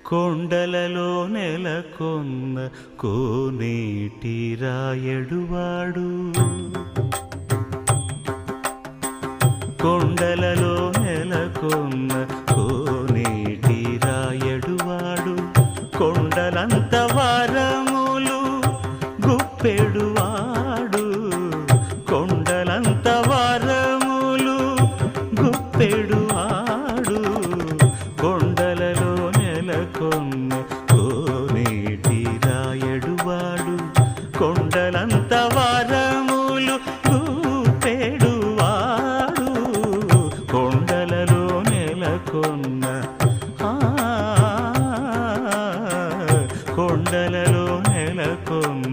కొండలలో నెలకొన్న కోనేటి రాయడువాడు, కొండలలో నెలకొన్న కోనేటి రాయడువాడు, కొండలంత వారములు గుప్పెడువాడు, కొండలంత వారములు గుప్పెడువాడు, కొండలలో నెలకొన్న కోనేటి రాయడువాడు, కొండలంత వారములు గుప్పెడువాడు, కొండలలో నెలకొన్న కొండలలో నెలకొన్న